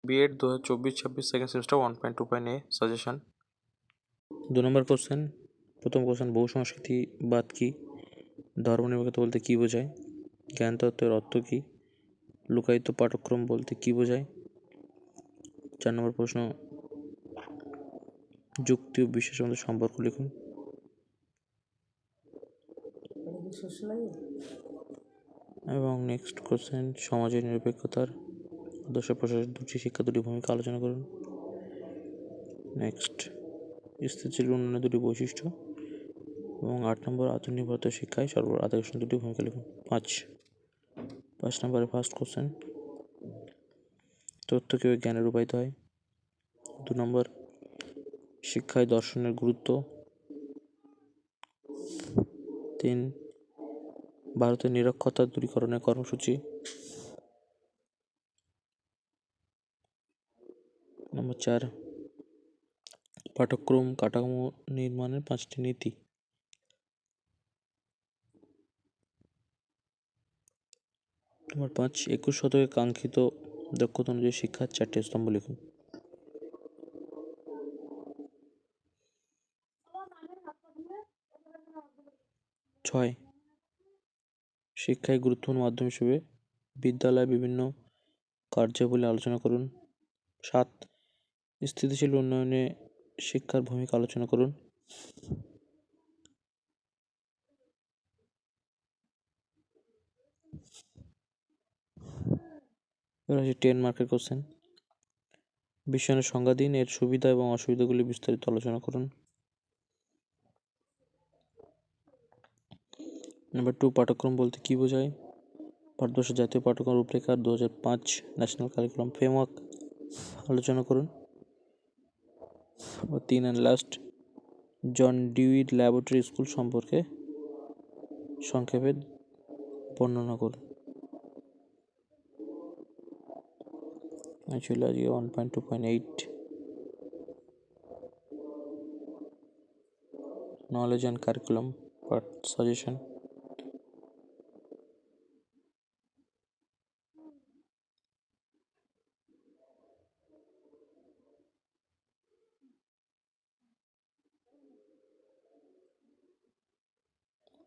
BEd 2024-26 second semester 1.2.a suggestion. 2 নম্বর question. প্রথম question, বহু সংস্কৃতিবাদ কি? ধর্মনিরপেক্ষতা বলতে কী বোঝায়? জ্ঞানতত্ত্বের অর্থ কী? লুকায়িত পাঠক্রম বলতে কী বোঝায়? 4 নম্বর প্রশ্ন, যুক্তি ও বিশ্বাসের মধ্যে সম্পর্ক লিখুন। এবং নেক্সট কোশ্চেন, সমাজের নিরপেক্ষতার আদর্শ প্রসারের দুটি ভূমিকা আলোচনা করুন। নেক্সট, স্থিতিশীল উন্নয়নের দুটি বৈশিষ্ট্য। এবং 8 নম্বর, আত্মনির্ভরতা শিক্ষায় আদর্শ দুটি ভূমিকা লিখুন। 5 নম্বরের ফার্স্ট কোশ্চেন, তথ্য কীভাবে জ্ঞানে রূপায়িত হয়? 2 নম্বর, শিক্ষায় দর্শনের গুরুত্ব। 3, ভারতের নিরক্ষরতা দূরীকরণের কর্মসূচি। 4, পাঠ্যক্রম কাঠামো নির্মাণের 5টি নীতি। 5, 21 শতকে কাঙ্ক্ষিত দক্ষতা অনুযায়ী শিক্ষার 4টি স্তম্ভ লিখুন। 6, শিক্ষায় গুরুত্বপূর্ণ মাধ্যম হিসেবে বিদ্যালয়ে বিভিন্ন কার্যাবলী আলোচনা করুন। 7, স্থিতিশীল উন্নয়নে শিক্ষার ভূমিকা আলোচনা করুন। 10 মার্কের কোশ্চেন, বিশ্বায়নের সংজ্ঞা দিন, এর সুবিধা এবং অসুবিধাগুলি বিস্তারিত আলোচনা করুন। 2, পাঠ্যক্রম বলতে কী বোঝায়? ভারতবর্ষের জাতীয় পাঠ্যক্রম রূপরেখা 2005 ন্যাশনাল কারিকুলাম ফ্রেমওয়ার্ক আলোচনা করুন। 3 and last, John Dewey laboratory school সম্পর্কে সংক্ষেপে বর্ণনা করুন। ছিল আজকে 1.2.8 knowledge and curriculum part suggestion.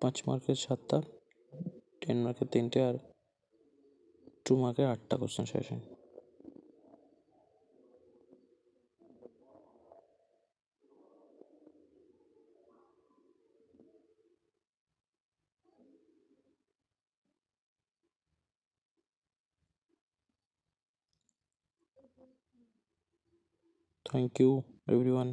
পাঁচ মার্কের 7টা, 10 মার্কের 3টে, আর 2 মার্কের 8টা question session. Thank you everyone.